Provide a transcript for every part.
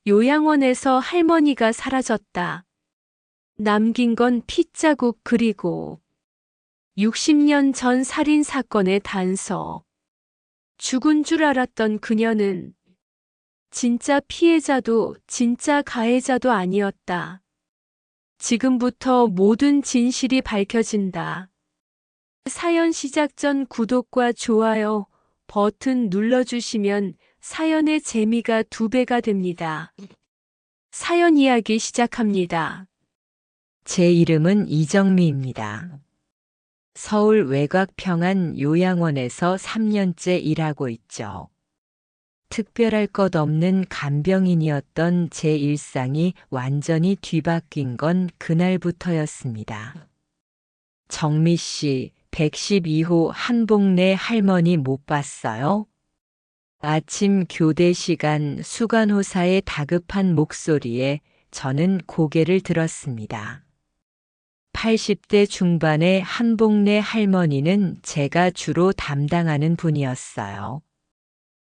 요양원에서 할머니가 사라졌다. 남긴 건 핏자국 그리고 60년 전 살인 사건의 단서. 죽은 줄 알았던 그녀는 진짜 피해자도 진짜 가해자도 아니었다. 지금부터 모든 진실이 밝혀진다. 사연 시작 전 구독과 좋아요 버튼 눌러주시면 사연의 재미가 2배가 됩니다. 사연 이야기 시작합니다. 제 이름은 이정미입니다. 서울 외곽평안 요양원에서 3년째 일하고 있죠. 특별할 것 없는 간병인이었던 제 일상이 완전히 뒤바뀐 건 그날부터였습니다. 정미 씨, 112호 한복래 할머니 못 봤어요? 아침 교대 시간 수간호사의 다급한 목소리에 저는 고개를 들었습니다. 80대 중반의 한복래 할머니는 제가 주로 담당하는 분이었어요.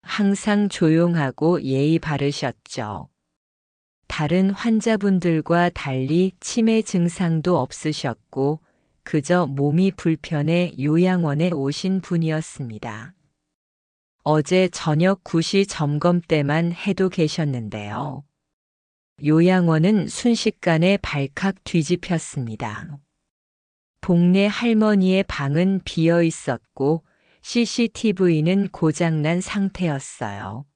항상 조용하고 예의 바르셨죠. 다른 환자분들과 달리 치매 증상도 없으셨고 그저 몸이 불편해 요양원에 오신 분이었습니다. 어제 저녁 9시 점검 때만 해도 계셨는데요. 요양원은 순식간에 발칵 뒤집혔습니다. 복래 할머니의 방은 비어 있었고 CCTV는 고장난 상태였어요.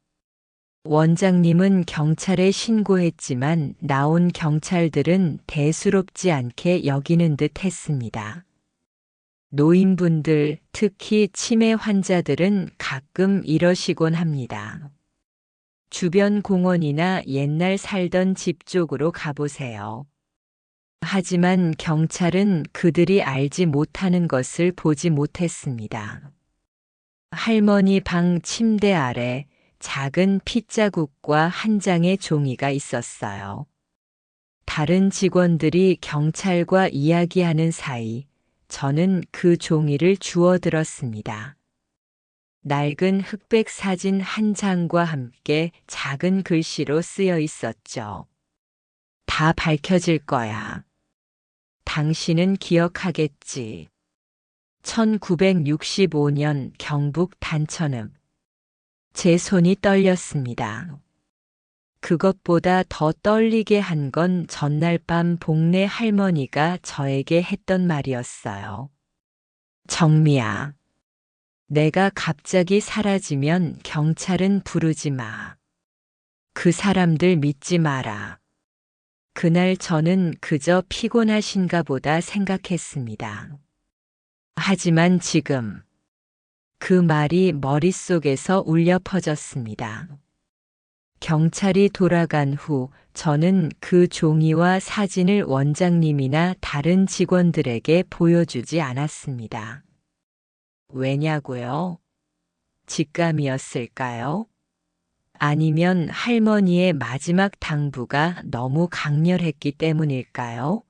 원장님은 경찰에 신고했지만 나온 경찰들은 대수롭지 않게 여기는 듯 했습니다. 노인분들, 특히 치매 환자들은 가끔 이러시곤 합니다. 주변 공원이나 옛날 살던 집 쪽으로 가보세요. 하지만 경찰은 그들이 알지 못하는 것을 보지 못했습니다. 할머니 방 침대 아래 작은 핏자국과 한 장의 종이가 있었어요. 다른 직원들이 경찰과 이야기하는 사이 저는 그 종이를 주워들었습니다. 낡은 흑백 사진 한 장과 함께 작은 글씨로 쓰여 있었죠. 다 밝혀질 거야. 당신은 기억하겠지. 1965년 경북 단천읍. 제 손이 떨렸습니다. 그것보다 더 떨리게 한 건 전날 밤 복래 할머니가 저에게 했던 말이었어요. 정미야. 내가 갑자기 사라지면 경찰은 부르지 마. 그 사람들 믿지 마라. 그날 저는 그저 피곤하신가 보다 생각했습니다. 하지만 지금 그 말이 머릿속에서 울려 퍼졌습니다. 경찰이 돌아간 후 저는 그 종이와 사진을 원장님이나 다른 직원들에게 보여주지 않았습니다. 왜냐고요? 직감이었을까요? 아니면 할머니의 마지막 당부가 너무 강렬했기 때문일까요?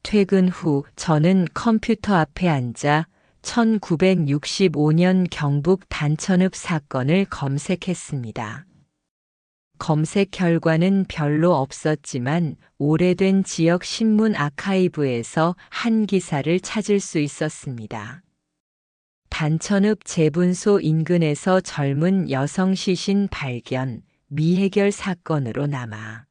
퇴근 후 저는 컴퓨터 앞에 앉아 1965년 경북 단천읍 사건을 검색했습니다. 검색 결과는 별로 없었지만 오래된 지역 신문 아카이브에서 한 기사를 찾을 수 있었습니다. 단천읍 재분소 인근에서 젊은 여성 시신 발견, 미해결 사건으로 남아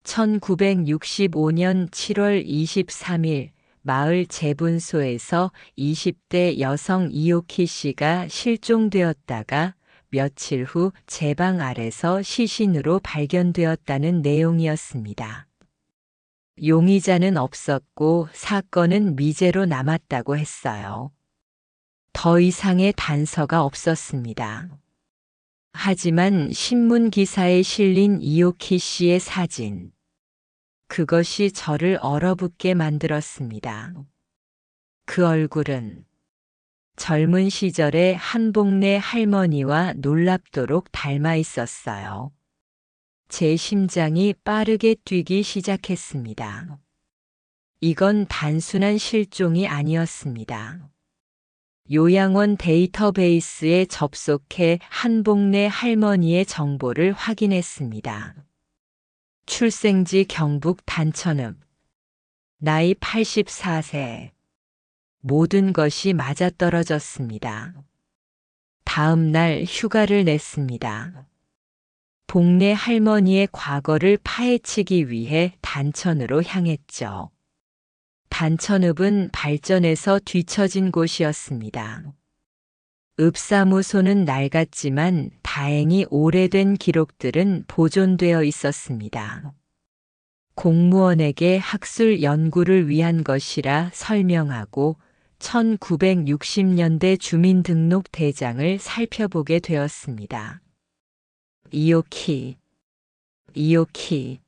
1965년 7월 23일 마을 재분소에서 20대 여성 이오키 씨가 실종되었다가 며칠 후 제 방 아래서 시신으로 발견되었다는 내용이었습니다. 용의자는 없었고 사건은 미제로 남았다고 했어요. 더 이상의 단서가 없었습니다. 하지만 신문 기사에 실린 이오키 씨의 사진. 그것이 저를 얼어붙게 만들었습니다. 그 얼굴은 젊은 시절의 한복래 할머니와 놀랍도록 닮아 있었어요. 제 심장이 빠르게 뛰기 시작했습니다. 이건 단순한 실종이 아니었습니다. 요양원 데이터베이스에 접속해 한복래 할머니의 정보를 확인했습니다. 출생지 경북 단천읍. 나이 84세. 모든 것이 맞아떨어졌습니다. 다음 날 휴가를 냈습니다. 복래 할머니의 과거를 파헤치기 위해 단천으로 향했죠. 단천읍은 발전에서 뒤처진 곳이었습니다. 읍사무소는 낡았지만 다행히 오래된 기록들은 보존되어 있었습니다. 공무원에게 학술 연구를 위한 것이라 설명하고 1960년대 주민등록대장을 살펴보게 되었습니다. 이오키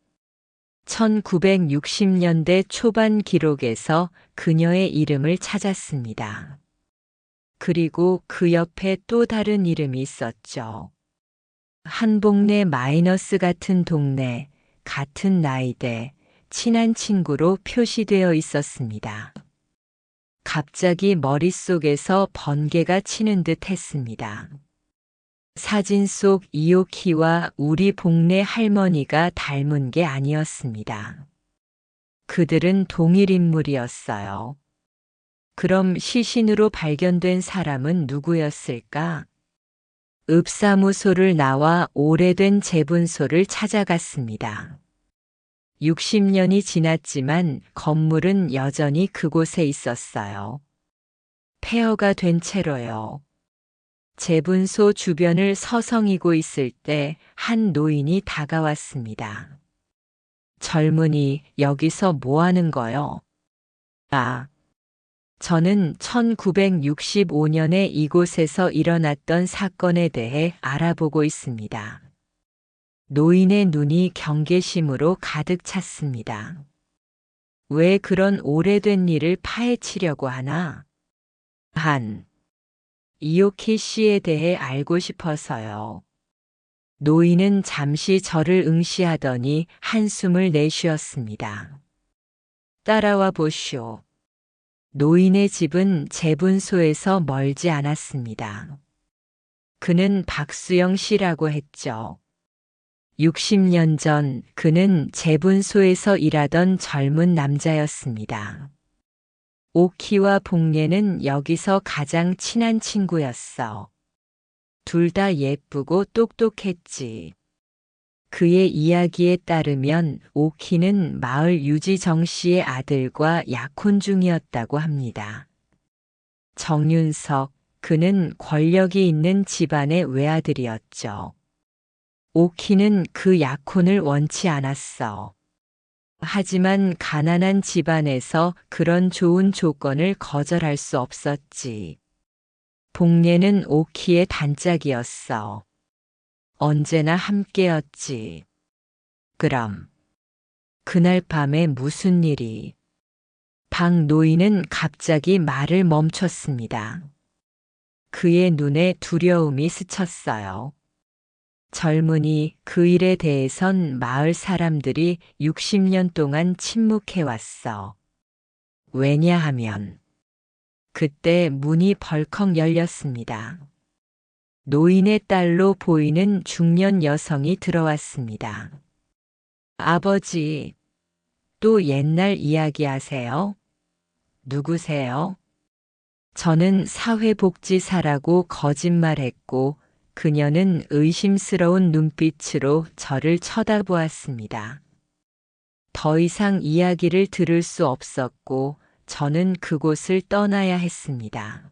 1960년대 초반 기록에서 그녀의 이름을 찾았습니다. 그리고 그 옆에 또 다른 이름이 있었죠. 한복래 마이너스 같은 동네, 같은 나이대, 친한 친구로 표시되어 있었습니다. 갑자기 머릿속에서 번개가 치는 듯 했습니다. 사진 속 이오키와 우리 복래 할머니가 닮은 게 아니었습니다. 그들은 동일 인물이었어요. 그럼 시신으로 발견된 사람은 누구였을까? 읍사무소를 나와 오래된 재분소를 찾아갔습니다. 60년이 지났지만 건물은 여전히 그곳에 있었어요. 폐허가 된 채로요. 재분소 주변을 서성이고 있을 때 한 노인이 다가왔습니다. 젊은이, 여기서 뭐 하는 거요? 아, 저는 1965년에 이곳에서 일어났던 사건에 대해 알아보고 있습니다. 노인의 눈이 경계심으로 가득 찼습니다. 왜 그런 오래된 일을 파헤치려고 하나? 이오키 씨에 대해 알고 싶어서요. 노인은 잠시 저를 응시하더니 한숨을 내쉬었습니다. 따라와 보시오. 노인의 집은 재분소에서 멀지 않았습니다. 그는 박수영 씨라고 했죠. 60년 전 그는 재분소에서 일하던 젊은 남자였습니다. 오키와 복례는 여기서 가장 친한 친구였어. 둘 다 예쁘고 똑똑했지. 그의 이야기에 따르면 오키는 마을 유지정 씨의 아들과 약혼 중이었다고 합니다. 정윤석, 그는 권력이 있는 집안의 외아들이었죠. 오키는 그 약혼을 원치 않았어. 하지만 가난한 집안에서 그런 좋은 조건을 거절할 수 없었지. 복례는 오키의 단짝이었어. 언제나 함께였지. 그럼 그날 밤에 무슨 일이? 박 노인은 갑자기 말을 멈췄습니다. 그의 눈에 두려움이 스쳤어요. 젊은이, 그 일에 대해선 마을 사람들이 60년 동안 침묵해왔어. 왜냐하면 그때 문이 벌컥 열렸습니다. 노인의 딸로 보이는 중년 여성이 들어왔습니다. 아버지, 또 옛날 이야기하세요? 누구세요? 저는 사회복지사라고 거짓말했고 그녀는 의심스러운 눈빛으로 저를 쳐다보았습니다. 더 이상 이야기를 들을 수 없었고 저는 그곳을 떠나야 했습니다.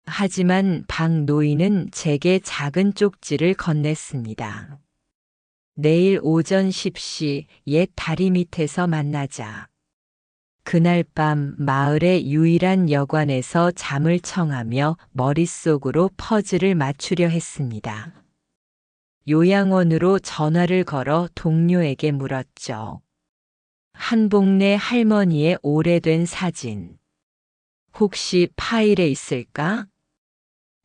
하지만 박 노인은 제게 작은 쪽지를 건넸습니다. 내일 오전 10시 옛 다리 밑에서 만나자. 그날 밤 마을의 유일한 여관에서 잠을 청하며 머릿속으로 퍼즐을 맞추려 했습니다. 요양원으로 전화를 걸어 동료에게 물었죠. 한복래 할머니의 오래된 사진. 혹시 파일에 있을까?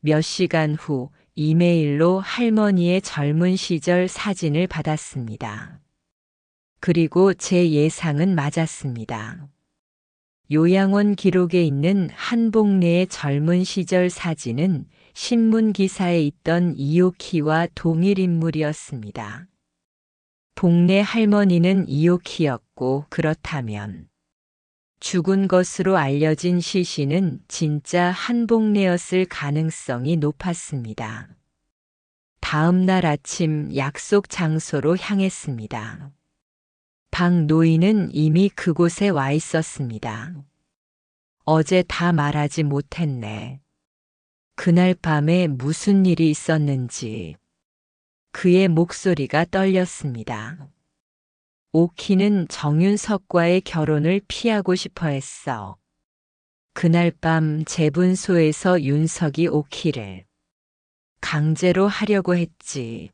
몇 시간 후 이메일로 할머니의 젊은 시절 사진을 받았습니다. 그리고 제 예상은 맞았습니다. 요양원 기록에 있는 한복래의 젊은 시절 사진은 신문 기사에 있던 이오키와 동일 인물이었습니다. 복래 할머니는 이오키였고, 그렇다면 죽은 것으로 알려진 시신은 진짜 한복래였을 가능성이 높았습니다. 다음 날 아침 약속 장소로 향했습니다. 박 노인은 이미 그곳에 와 있었습니다. 어제 다 말하지 못했네. 그날 밤에 무슨 일이 있었는지. 그의 목소리가 떨렸습니다. 오키는 정윤석과의 결혼을 피하고 싶어 했어. 그날 밤 재분소에서 윤석이 오키를 강제로 하려고 했지.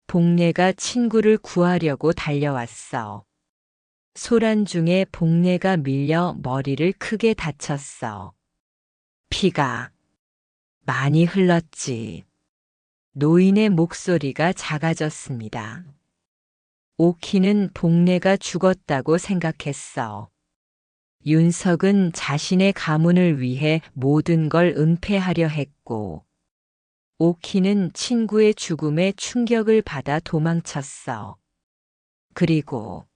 복래가 친구를 구하려고 달려왔어. 소란 중에 복래가 밀려 머리를 크게 다쳤어. 피가 많이 흘렀지. 노인의 목소리가 작아졌습니다. 오키는 복래가 죽었다고 생각했어. 윤석은 자신의 가문을 위해 모든 걸 은폐하려 했고, 오키는 친구의 죽음에 충격을 받아 도망쳤어. 그리고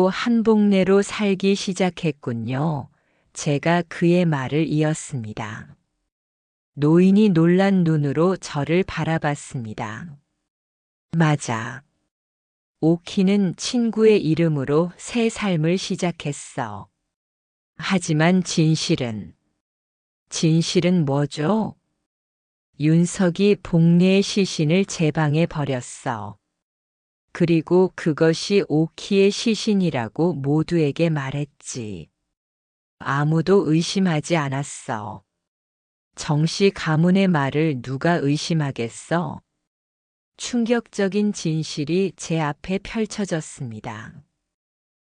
한복래로 살기 시작했군요. 제가 그의 말을 이었습니다. 노인이 놀란 눈으로 저를 바라봤습니다. 맞아. 오키는 친구의 이름으로 새 삶을 시작했어. 하지만 진실은 뭐죠? 윤석이 복래의 시신을 제 방에 버렸어. 그리고 그것이 오키의 시신이라고 모두에게 말했지. 아무도 의심하지 않았어. 정씨 가문의 말을 누가 의심하겠어? 충격적인 진실이 제 앞에 펼쳐졌습니다.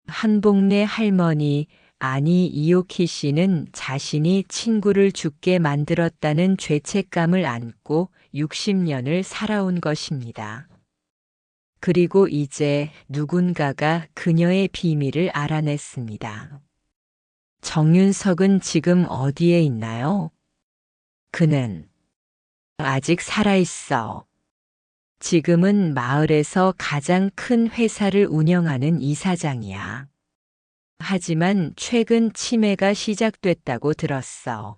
한복래 할머니, 아니 이오키 씨는 자신이 친구를 죽게 만들었다는 죄책감을 안고 60년을 살아온 것입니다. 그리고 이제 누군가가 그녀의 비밀을 알아냈습니다. 정윤석은 지금 어디에 있나요? 그는 아직 살아있어. 지금은 마을에서 가장 큰 회사를 운영하는 이사장이야. 하지만 최근 치매가 시작됐다고 들었어.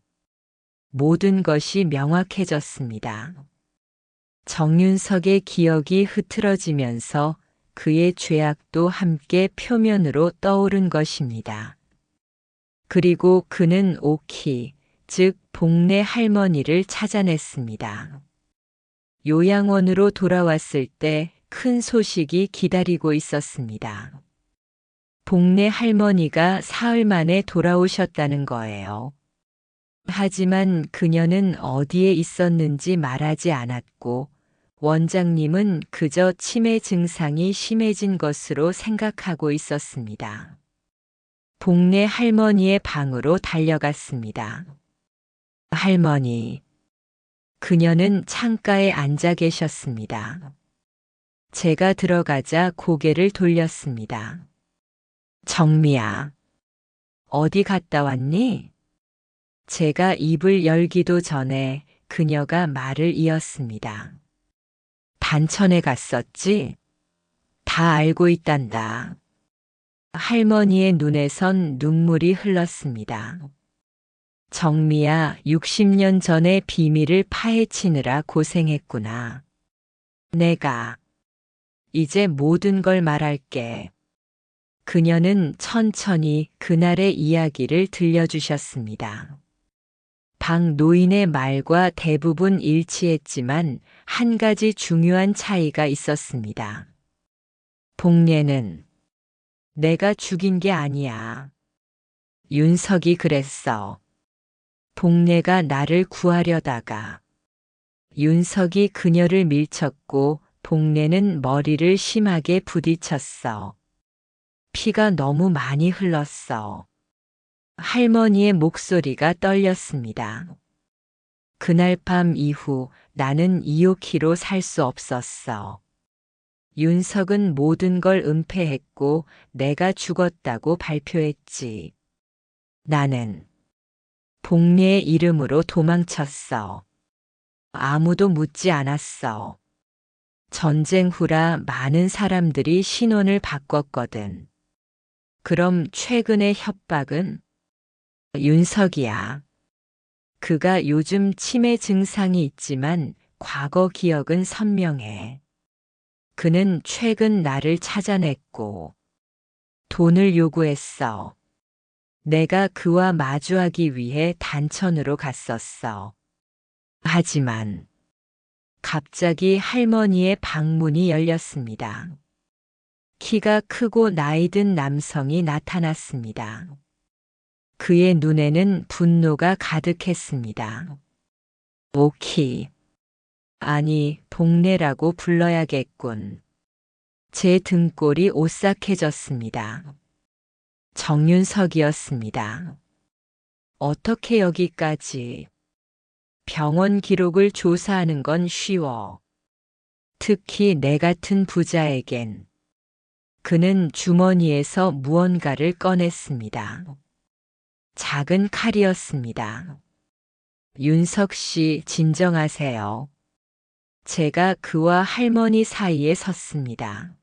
모든 것이 명확해졌습니다. 정윤석의 기억이 흐트러지면서 그의 죄악도 함께 표면으로 떠오른 것입니다. 그리고 그는 오키, 즉 복래 할머니를 찾아냈습니다. 요양원으로 돌아왔을 때 큰 소식이 기다리고 있었습니다. 복래 할머니가 사흘 만에 돌아오셨다는 거예요. 하지만 그녀는 어디에 있었는지 말하지 않았고, 원장님은 그저 치매 증상이 심해진 것으로 생각하고 있었습니다. 복래 할머니의 방으로 달려갔습니다. 할머니. 그녀는 창가에 앉아 계셨습니다. 제가 들어가자 고개를 돌렸습니다. 정미야. 어디 갔다 왔니? 제가 입을 열기도 전에 그녀가 말을 이었습니다. 단천에 갔었지? 다 알고 있단다. 할머니의 눈에선 눈물이 흘렀습니다. 정미야, 60년 전의 비밀을 파헤치느라 고생했구나. 내가 이제 모든 걸 말할게. 그녀는 천천히 그날의 이야기를 들려주셨습니다. 박 노인의 말과 대부분 일치했지만 한 가지 중요한 차이가 있었습니다. 복래는 내가 죽인 게 아니야. 윤석이 그랬어. 복래가 나를 구하려다가 윤석이 그녀를 밀쳤고 복래는 머리를 심하게 부딪혔어. 피가 너무 많이 흘렀어. 할머니의 목소리가 떨렸습니다. 그날 밤 이후 나는 이오키로 살 수 없었어. 윤석은 모든 걸 은폐했고 내가 죽었다고 발표했지. 나는 복례의 이름으로 도망쳤어. 아무도 묻지 않았어. 전쟁 후라 많은 사람들이 신원을 바꿨거든. 그럼 최근의 협박은? 윤석이야. 그가 요즘 치매 증상이 있지만 과거 기억은 선명해. 그는 최근 나를 찾아냈고 돈을 요구했어. 내가 그와 마주하기 위해 단천으로 갔었어. 하지만 갑자기 할머니의 방문이 열렸습니다. 키가 크고 나이든 남성이 나타났습니다. 그의 눈에는 분노가 가득했습니다. 오키. 아니, 복례라고 불러야겠군. 제 등골이 오싹해졌습니다. 정윤석이었습니다. 어떻게 여기까지? 병원 기록을 조사하는 건 쉬워. 특히 내 같은 부자에겐. 그는 주머니에서 무언가를 꺼냈습니다. 작은 칼이었습니다. 윤석 씨, 진정하세요. 제가 그와 할머니 사이에 섰습니다.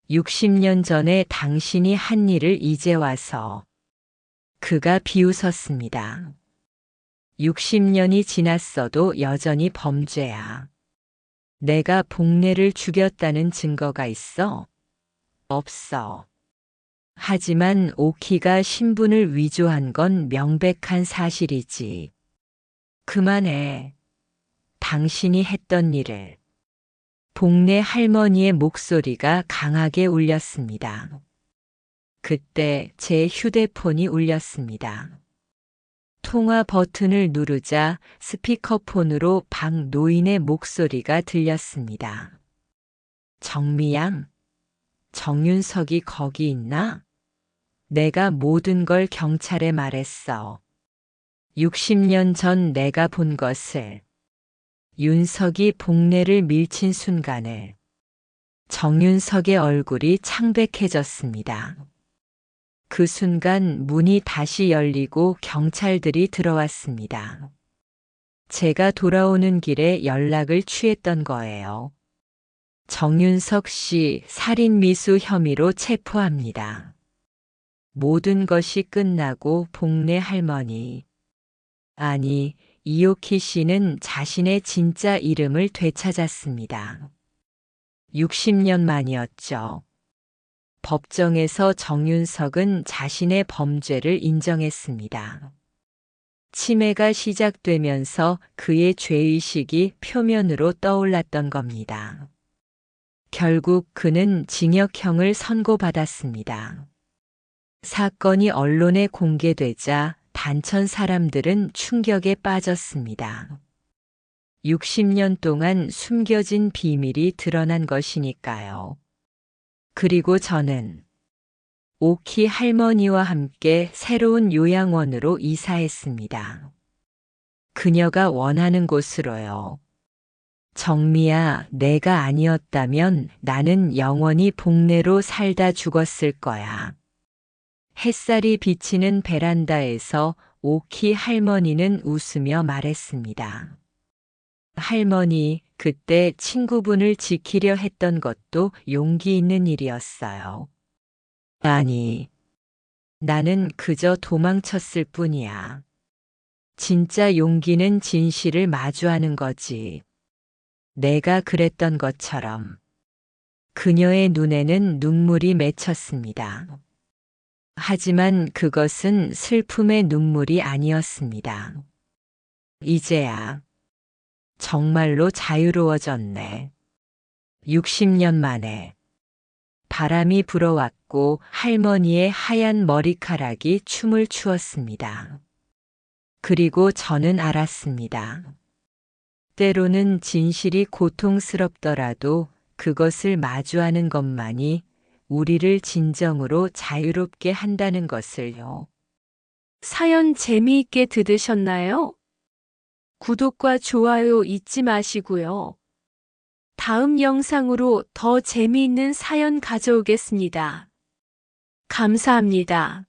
60년 전에 당신이 한 일을 이제 와서. 그가 비웃었습니다. 60년이 지났어도 여전히 범죄야. 내가 복례를 죽였다는 증거가 있어? 없어. 하지만 오키가 신분을 위조한 건 명백한 사실이지. 그만해. 당신이 했던 일을. 복례 할머니의 목소리가 강하게 울렸습니다. 그때 제 휴대폰이 울렸습니다. 통화 버튼을 누르자 스피커폰으로 박 노인의 목소리가 들렸습니다. 정미양? 정윤석이 거기 있나? 내가 모든 걸 경찰에 말했어. 60년 전 내가 본 것을. 윤석이 복례를 밀친 순간을. 정윤석의 얼굴이 창백해졌습니다. 그 순간 문이 다시 열리고 경찰들이 들어왔습니다. 제가 돌아오는 길에 연락을 취했던 거예요. 정윤석 씨 살인 미수 혐의로 체포합니다. 모든 것이 끝나고 복례 할머니. 아니, 이오키 씨는 자신의 진짜 이름을 되찾았습니다. 60년 만이었죠. 법정에서 정윤석은 자신의 범죄를 인정했습니다. 치매가 시작되면서 그의 죄의식이 표면으로 떠올랐던 겁니다. 결국 그는 징역형을 선고받았습니다. 사건이 언론에 공개되자 단천 사람들은 충격에 빠졌습니다. 60년 동안 숨겨진 비밀이 드러난 것이니까요. 그리고 저는 오키 할머니와 함께 새로운 요양원으로 이사했습니다. 그녀가 원하는 곳으로요. 정미야, 내가 아니었다면 나는 영원히 복례로 살다 죽었을 거야. 햇살이 비치는 베란다에서 오키 할머니는 웃으며 말했습니다. 할머니, 그때 친구분을 지키려 했던 것도 용기 있는 일이었어요. 아니, 나는 그저 도망쳤을 뿐이야. 진짜 용기는 진실을 마주하는 거지. 내가 그랬던 것처럼. 그녀의 눈에는 눈물이 맺혔습니다. 하지만 그것은 슬픔의 눈물이 아니었습니다. 이제야 정말로 자유로워졌네. 60년 만에 바람이 불어왔고 할머니의 하얀 머리카락이 춤을 추었습니다. 그리고 저는 알았습니다. 때로는 진실이 고통스럽더라도 그것을 마주하는 것만이 우리를 진정으로 자유롭게 한다는 것을요. 사연 재미있게 들으셨나요? 구독과 좋아요 잊지 마시고요. 다음 영상으로 더 재미있는 사연 가져오겠습니다. 감사합니다.